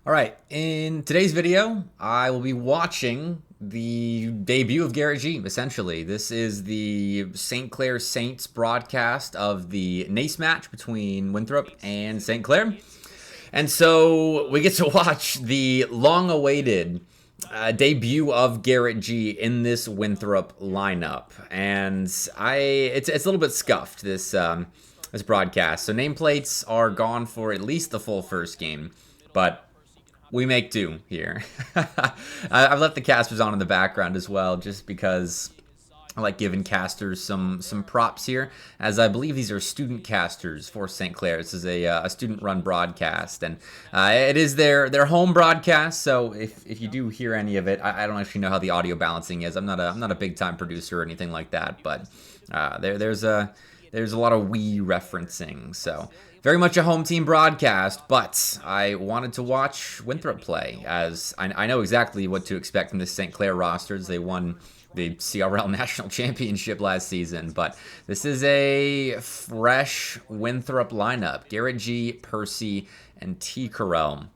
All right, in today's video, I will be watching the debut of GarrettG's, essentially. This is the St. Clair Saints broadcast of the NACE match between Winthrop and St. Clair. And so we get to watch the long-awaited debut of GarrettG in this Winthrop lineup. And it's a little bit scuffed, this broadcast. So nameplates are gone for at least the full first game, but we make do here. I've left the casters on in the background as well, just because I like giving casters some props here, as I believe these are student casters for St. Clair. This is a student-run broadcast, and it is their home broadcast. So if you do hear any of it, I don't actually know how the audio balancing is. I'm not a big-time producer or anything like that, but there's a lot of we referencing. So very much a home team broadcast, but I wanted to watch Winthrop play, as I know exactly what to expect from the St. Clair rosters. They won the CRL National Championship last season, but this is a fresh Winthrop lineup. GarrettG, Percy, and T. Carell.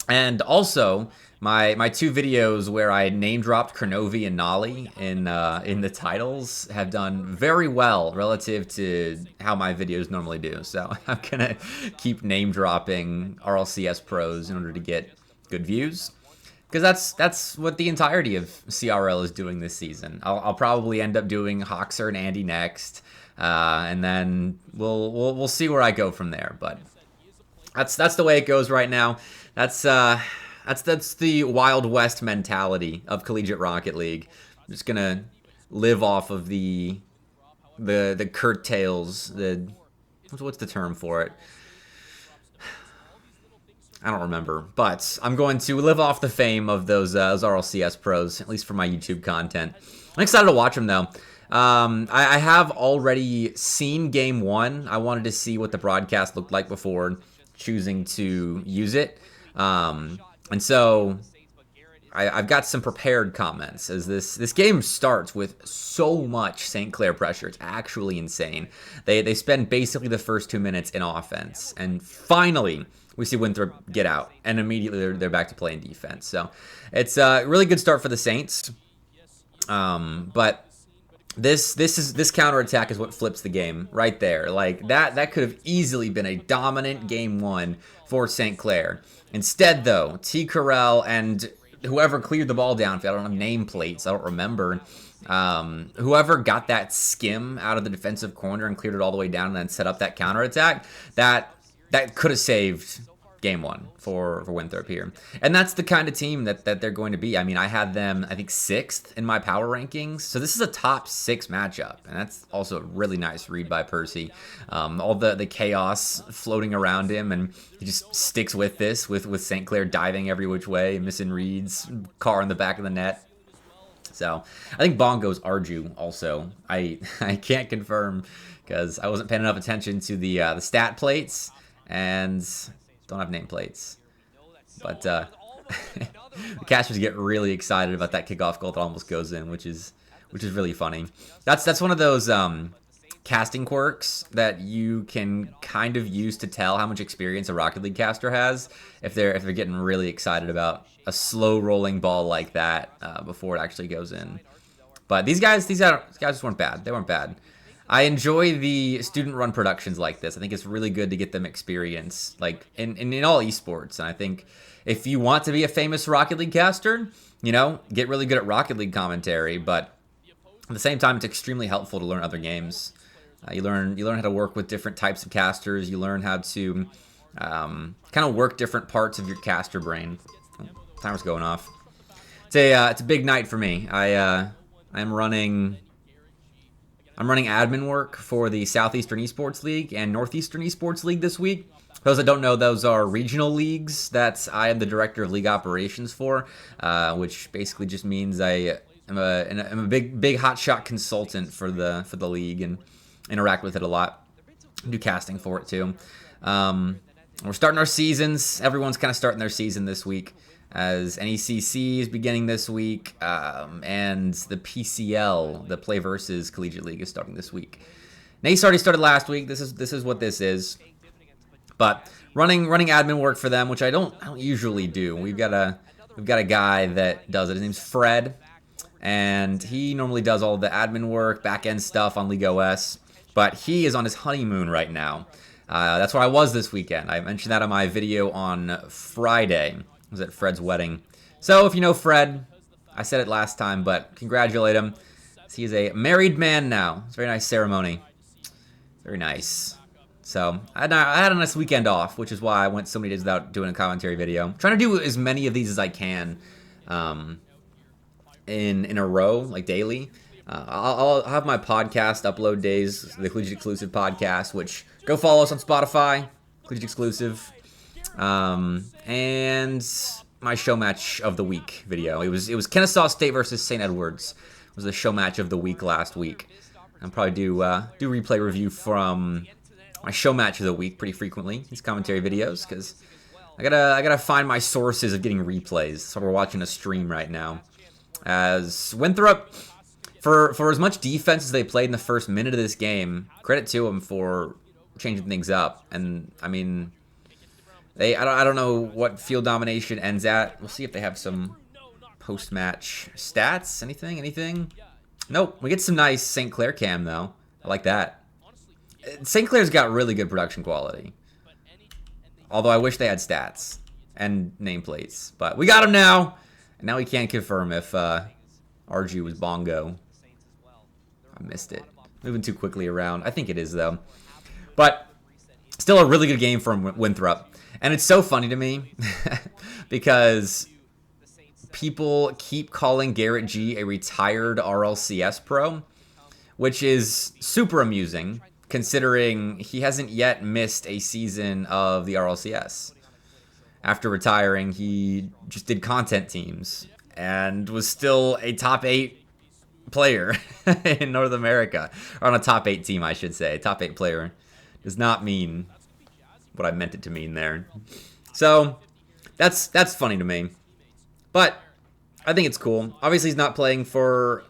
And also, my two videos where I name dropped Kernovi and Nolly in the titles have done very well relative to how my videos normally do. So I'm gonna keep name dropping RLCS pros in order to get good views, because that's what the entirety of CRL is doing this season. I'll probably end up doing Hoxer and Andy next, and then we'll see where I go from there. But that's the way it goes right now. That's the Wild West mentality of Collegiate Rocket League. I'm just gonna live off of the curtails. What's the term for it? I don't remember, but I'm going to live off the fame of those RLCS pros, at least for my YouTube content. I'm excited to watch them, though. I have already seen Game 1. I wanted to see what the broadcast looked like before choosing to use it. And so I've got some prepared comments, as this game starts with so much St. Clair pressure. It's actually insane. They spend basically the first 2 minutes in offense, and finally we see Winthrop get out, and immediately they're back to playing defense. So it's a really good start for the Saints. But this counterattack is what flips the game right there. Like that could have easily been a dominant Game 1 for St. Clair. Instead, though, T. Carell and whoever cleared the ball down, I don't have nameplates, I don't remember. Whoever got that skim out of the defensive corner and cleared it all the way down and then set up that counterattack, that could have saved Game 1 for Winthrop here. And that's the kind of team that they're going to be. I mean, I had them, I think, 6th in my power rankings. So this is a top 6 matchup. And that's also a really nice read by Percy. All the chaos floating around him, and he just sticks with this, with St. Clair diving every which way, missing reads, car in the back of the net. So I think Bongo's Arju also. I can't confirm because I wasn't paying enough attention to the stat plates, and don't have nameplates. But the casters get really excited about that kickoff goal that almost goes in, which is really funny. That's one of those casting quirks that you can kind of use to tell how much experience a Rocket League caster has if they're getting really excited about a slow rolling ball like that before it actually goes in. But these guys just weren't bad. They weren't bad. I enjoy the student-run productions like this. I think it's really good to get them experience, like in all esports. And I think if you want to be a famous Rocket League caster, get really good at Rocket League commentary. But at the same time, it's extremely helpful to learn other games. You learn how to work with different types of casters. You learn how to kind of work different parts of your caster brain. Timer's going off. It's a big night for me. I'm running admin work for the Southeastern Esports League and Northeastern Esports League this week. For those that don't know, those are regional leagues that I am the director of league operations for, which basically just means I'm a big hotshot consultant for the league and interact with it a lot. Do casting for it too. We're starting our seasons. Everyone's kind of starting their season this week, as NECC is beginning this week, and the PCL, the Play Versus Collegiate League, is starting this week. NACE already started last week. This is what this is. But running admin work for them, which I don't usually do. We've got a guy that does it. His name's Fred, and he normally does all the admin work, back end stuff on League OS. But he is on his honeymoon right now. That's where I was this weekend. I mentioned that on my video on Friday. I was at Fred's wedding. So if you know Fred, I said it last time, but congratulate him. He is a married man now. It's a very nice ceremony. Very nice. So I had a nice weekend off, which is why I went so many days without doing a commentary video. I'm trying to do as many of these as I can in a row, like daily. I'll have my podcast upload days, the Collegiate Exclusive Podcast, which go follow us on Spotify, Collegiate Exclusive, and my show match of the week video. It was Kennesaw State versus St. Edwards. It was the show match of the week last week. I'll probably do replay review from my show match of the week pretty frequently, these commentary videos, because I gotta find my sources of getting replays. So we're watching a stream right now. As Winthrop, for as much defense as they played in the first minute of this game, credit to them for changing things up. And I mean, I don't know what field domination ends at. We'll see if they have some post-match stats. Anything? Nope. We get some nice St. Clair cam though. I like that. St. Clair's got really good production quality. Although I wish they had stats and nameplates. But we got them now. And now we can't confirm if RG was bongo. I missed it. Moving too quickly around. I think it is, though. But still a really good game from Winthrop. And it's so funny to me because people keep calling GarrettG a retired RLCS pro, which is super amusing considering he hasn't yet missed a season of the RLCS. After retiring, he just did content teams and was still a top 8 player in North America. Or on a top 8 team, I should say. Top 8 player does not mean what I meant it to mean there. So, that's funny to me. But I think it's cool. Obviously, he's not playing for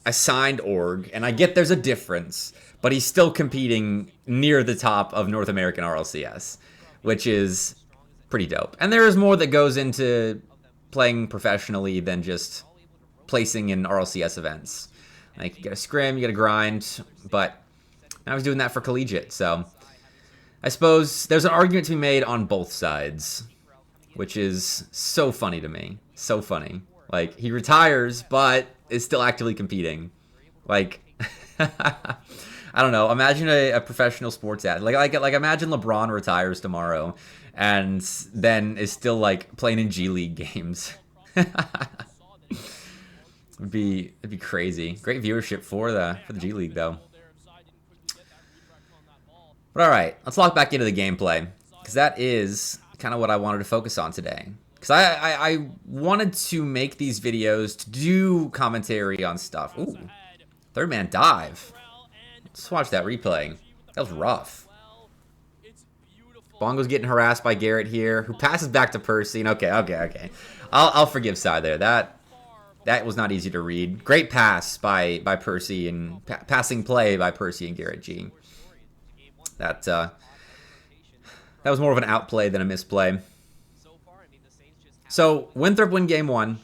a signed org, and I get there's a difference, but he's still competing near the top of North American RLCS, which is pretty dope. And there is more that goes into playing professionally than just placing in RLCS events. Like, you gotta scrim, you gotta grind, but I was doing that for Collegiate, so I suppose there's an argument to be made on both sides, which is so funny to me. So funny. Like, he retires, but is still actively competing. Like, I don't know. Imagine a professional sports athlete. Like imagine LeBron retires tomorrow and then is still like playing in G League games. It'd be crazy. Great viewership for the G League though. But all right, let's lock back into the gameplay because that is kind of what I wanted to focus on today. Because I wanted to make these videos to do commentary on stuff. Ooh, third man dive. Let's watch that replay. That was rough. Bongo's getting harassed by Garrett here, who passes back to Percy. And okay. I'll forgive Sai there. That was not easy to read. Great pass by Percy and passing play by Percy and GarrettG. That was more of an outplay than a misplay. So Winthrop win game 1,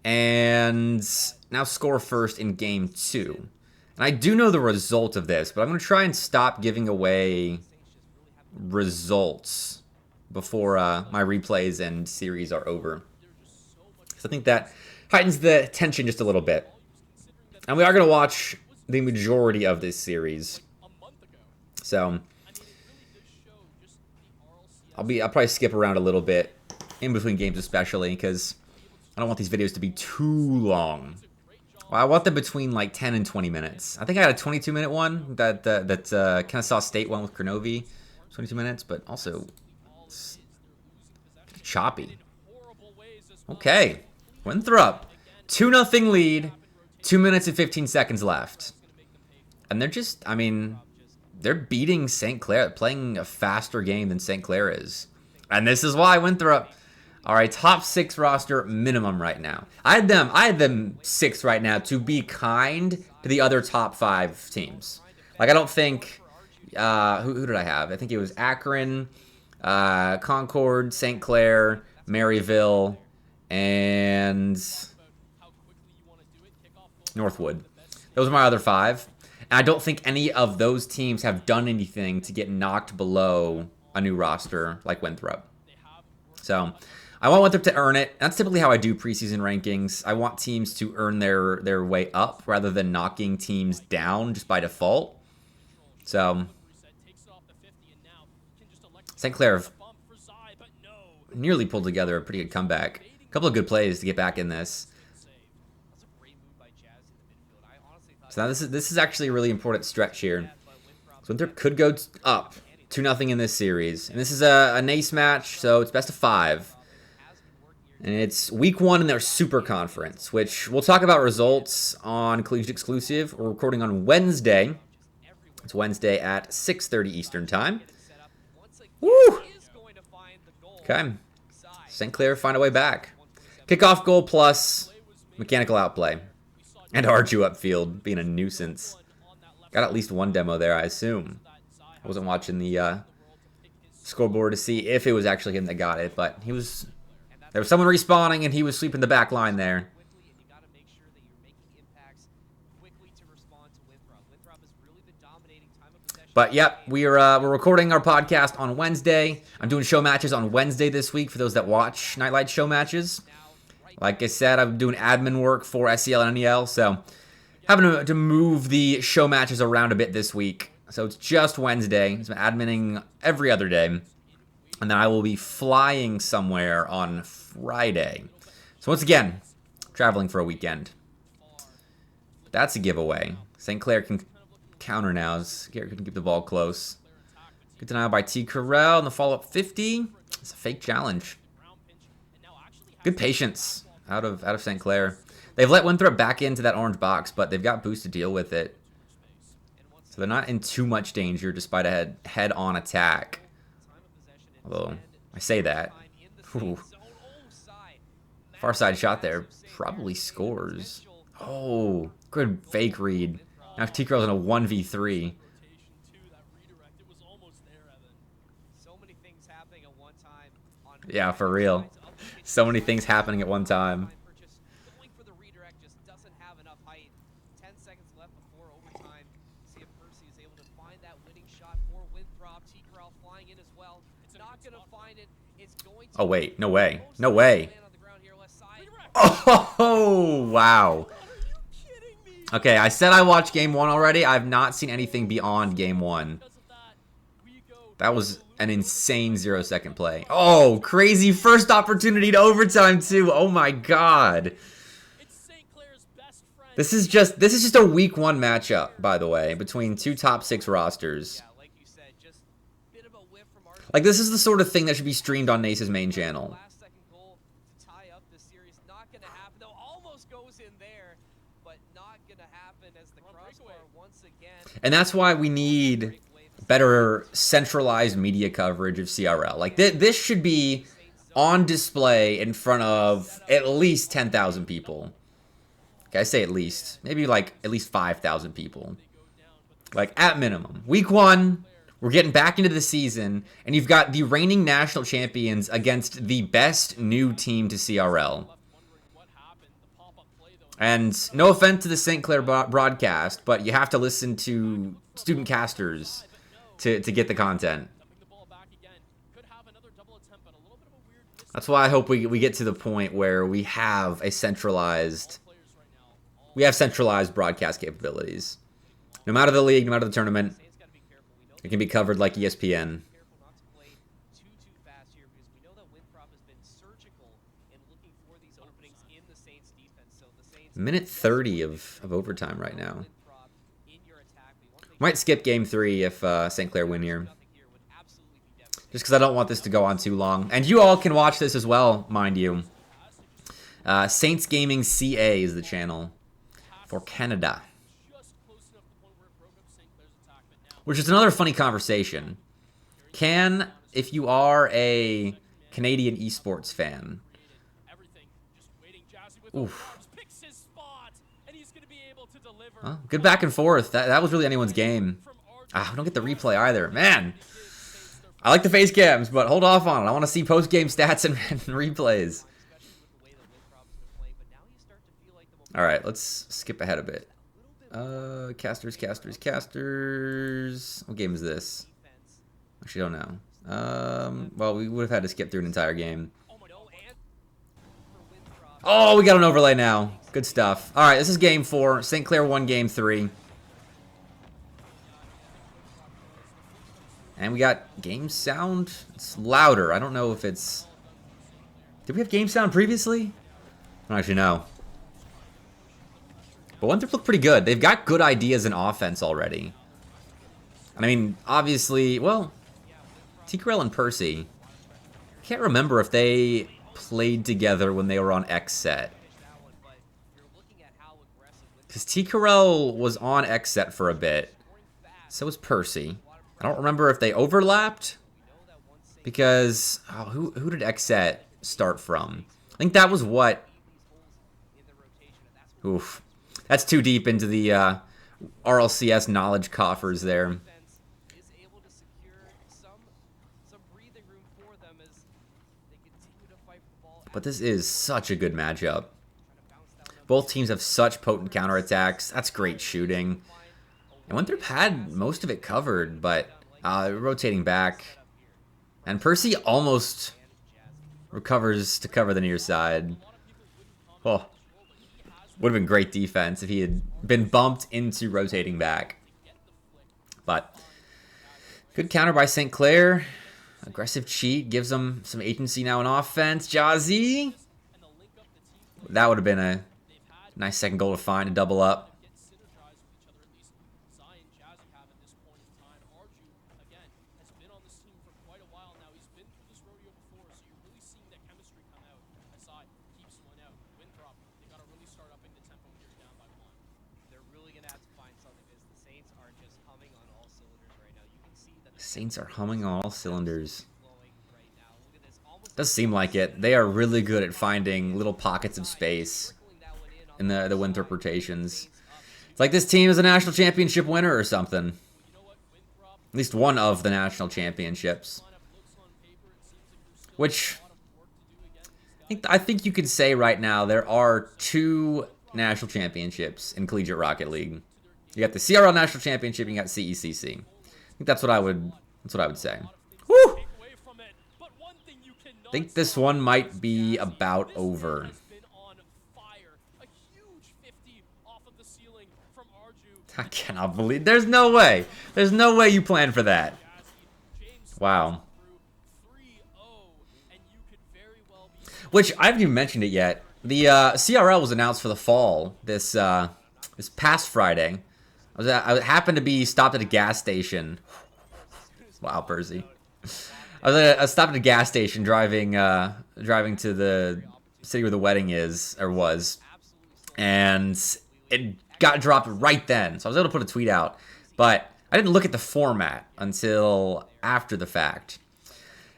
and now score first in game 2. And I do know the result of this, but I'm going to try and stop giving away results before my replays and series are over. So I think that heightens the tension just a little bit. And we are going to watch the majority of this series. So I'll probably skip around a little bit in between games, especially because I don't want these videos to be too long. Well, I want them between like 10 and 20 minutes. I think I had a 22-minute one that Kennesaw State one with Kronovi, 22 minutes, but also it's choppy. Okay, Winthrop, 2-0 lead, 2 minutes and 15 seconds left, and they're just, I mean, they're beating St. Clair, playing a faster game than St. Clair is, and this is why Winthrop are a top 6 roster minimum right now. I had them 6 right now to be kind to the other top 5 teams. Like, I don't think, who did I have? I think it was Akron, Concord, St. Clair, Maryville, and Northwood. Those are my other 5. And I don't think any of those teams have done anything to get knocked below a new roster like Winthrop. So I want Winthrop to earn it. That's typically how I do preseason rankings. I want teams to earn their way up rather than knocking teams down just by default. So St. Clair nearly pulled together a pretty good comeback. A couple of good plays to get back in this. So now this is actually a really important stretch here. So Winthrop could go up 2-0 in this series. And this is a NACE match, so it's best of 5. And it's week 1 in their super conference, which we'll talk about results on Collegiate Exclusive. We're recording on Wednesday. It's Wednesday at 6:30 Eastern Time. Woo! Okay. St. Clair find a way back. Kickoff goal plus mechanical outplay. And Arju upfield being a nuisance. Got at least one demo there, I assume. I wasn't watching the scoreboard to see if it was actually him that got it, but there was someone respawning and he was sweeping the back line there. But yep, we're recording our podcast on Wednesday. I'm doing show matches on Wednesday this week for those that watch Nightlight show matches. Like I said, I'm doing admin work for SEL and NEL, so having to move the show matches around a bit this week. So it's just Wednesday. It's been adminning every other day. And then I will be flying somewhere on Friday. So once again, traveling for a weekend. But that's a giveaway. St. Clair can counter now as Garrett can keep the ball close. Good denial by T. Carell in the follow-up 50. It's a fake challenge. Good patience out of St. Clair. They've let Winthrop back into that orange box, but they've got boost to deal with it. So they're not in too much danger despite a head-on attack. Although, I say that. Ooh. Far side shot there. Probably scores. Oh, good fake read. Now T-Crow's in a 1v3. Yeah, for real. So many things happening at one time. Oh, wait. No way. No way. Oh, wow. Okay, I said I watched Game 1 already. I've not seen anything beyond Game 1. That was an insane 0-second play. Oh, crazy first opportunity to overtime, too. Oh, my God. This is just a Week 1 matchup, by the way, between two top 6 rosters. Like, this is the sort of thing that should be streamed on NACE's main channel. And that's why we need better centralized media coverage of CRL. Like, this should be on display in front of at least 10,000 people. Okay, I say at least. Maybe, like, at least 5,000 people. Like, at minimum. Week 1... We're getting back into the season, and you've got the reigning national champions against the best new team to CRL. And no offense to the St. Clair broadcast, but you have to listen to student casters to get the content. That's why I hope we get to the point where we have centralized broadcast capabilities. No matter the league, no matter the tournament. It can be covered like ESPN. Minute 30 of overtime right now. Might skip Game 3 if St. Clair win here. Just because I don't want this to go on too long. And you all can watch this as well, mind you. Saints Gaming CA is the channel for Canada. Which is another funny conversation. If you are a Canadian esports fan. Oof. Well, good back and forth. That was really anyone's game. We don't get the replay either. Man. I like the face cams, but hold off on it. I want to see post-game stats and replays. All right, let's skip ahead a bit. Casters. What game is this? Actually, don't know. Well, we would have had to skip through an entire game. Oh, we got an overlay now. Good stuff. All right, this is game 4. St. Clair won game 3. And we got game sound. It's louder. I don't know if it's... Did we have game sound previously? I don't actually know. But Winthrop looked pretty good. They've got good ideas in offense already. I mean, obviously, well, T-Carell and Percy. Can't remember if they played together when they were on X set. Because T-Carell was on X set for a bit. So was Percy. I don't remember if they overlapped. Because, oh, who did X set start from? I think that was what... Oof. That's too deep into the RLCS knowledge coffers there. But this is such a good matchup. Both teams have such potent counterattacks. That's great shooting. And Winthrop had most of it covered, but rotating back. And Percy almost recovers to cover the near side. Oh, would have been great defense if he had been bumped into rotating back. But good counter by St. Clair. Aggressive cheat gives them some agency now in offense. Jazzy. That would have been a nice second goal to find, to double up. Saints are humming on all cylinders. Does seem like it. They are really good at finding little pockets of space in the Winthrop rotations. It's like this team is a national championship winner or something. At least one of the national championships. Which I think you could say right now there are 2 national championships in Collegiate Rocket League. You got the CRL National Championship and you got CECC. I think that's what I would say. Woo! I think this one might be about over. I cannot believe... There's no way. There's no way you planned for that. Wow. Which, I haven't even mentioned it yet. The CRL was announced for the fall this past Friday. I happened to be stopped at a gas station. Wow, Percy. I stopped at a gas station driving to the city where the wedding is, or was. And it got dropped right then. So I was able to put a tweet out. But I didn't look at the format until after the fact.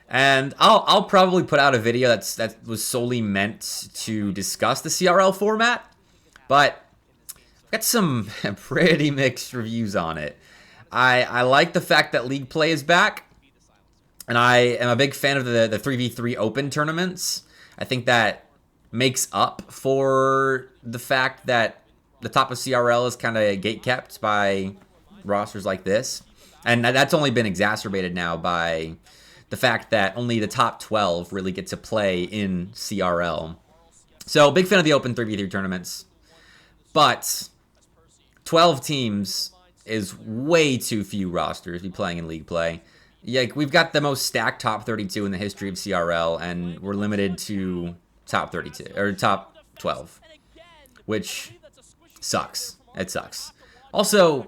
And I'll probably put out a video that was solely meant to discuss the CRL format. But I've got some pretty mixed reviews on it. I like the fact that League Play is back. And I am a big fan of the 3v3 open tournaments. I think that makes up for the fact that the top of CRL is kind of gatekept by rosters like this. And that's only been exacerbated now by the fact that only the top 12 really get to play in CRL. So, big fan of the open 3v3 tournaments. But 12 teams is way too few rosters to be playing in League Play. Yeah, we've got the most stacked top 32 in the history of CRL, and we're limited to top 32 or top 12, which sucks. It sucks. Also,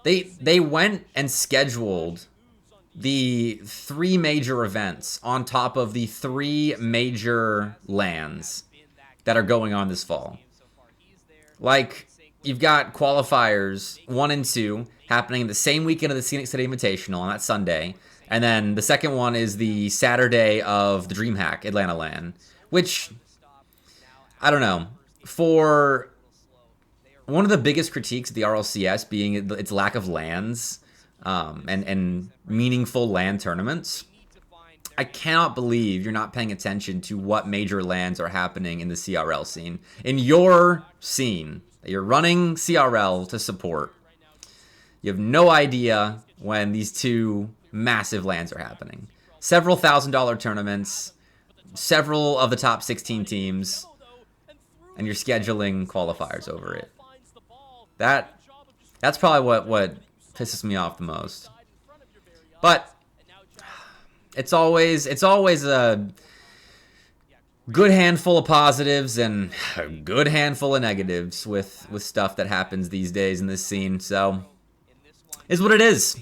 they went and scheduled the 3 major events on top of the 3 major LANs that are going on this fall. Like, you've got qualifiers 1 and 2 happening the same weekend of the Scenic City Invitational on that Sunday. And then the second one is the Saturday of the DreamHack Atlanta LAN. Which, I don't know. For one of the biggest critiques of the RLCS being its lack of LANs, and meaningful LAN tournaments. I cannot believe you're not paying attention to what major LANs are happening in the CRL scene. In your scene, you're running CRL to support. You have no idea when these two massive LANs are happening. Several $1,000 tournaments, several of the top 16 teams, and you're scheduling qualifiers over it. That's probably what pisses me off the most. But it's always a good handful of positives and a good handful of negatives with stuff that happens these days in this scene. So, is what it is.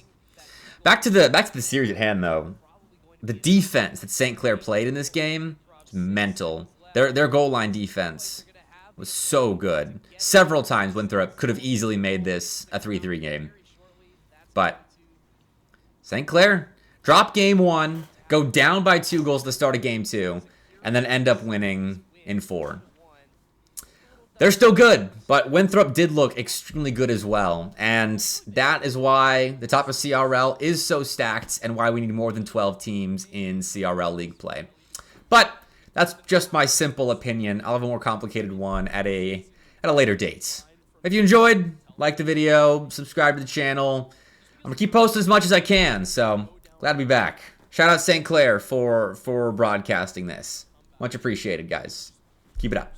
Back to the series at hand, though. The defense that St. Clair played in this game is mental. Their goal line defense was so good. Several times Winthrop could have easily made this a 3-3 game. But St. Clair drop game 1, go down by 2 goals at the start of game 2, and then end up winning in 4. They're still good, but Winthrop did look extremely good as well. And that is why the top of CRL is so stacked and why we need more than 12 teams in CRL league play. But that's just my simple opinion. I'll have a more complicated one at a later date. If you enjoyed, like the video, subscribe to the channel. I'm going to keep posting as much as I can, so glad to be back. Shout out St. Clair for broadcasting this. Much appreciated, guys. Keep it up.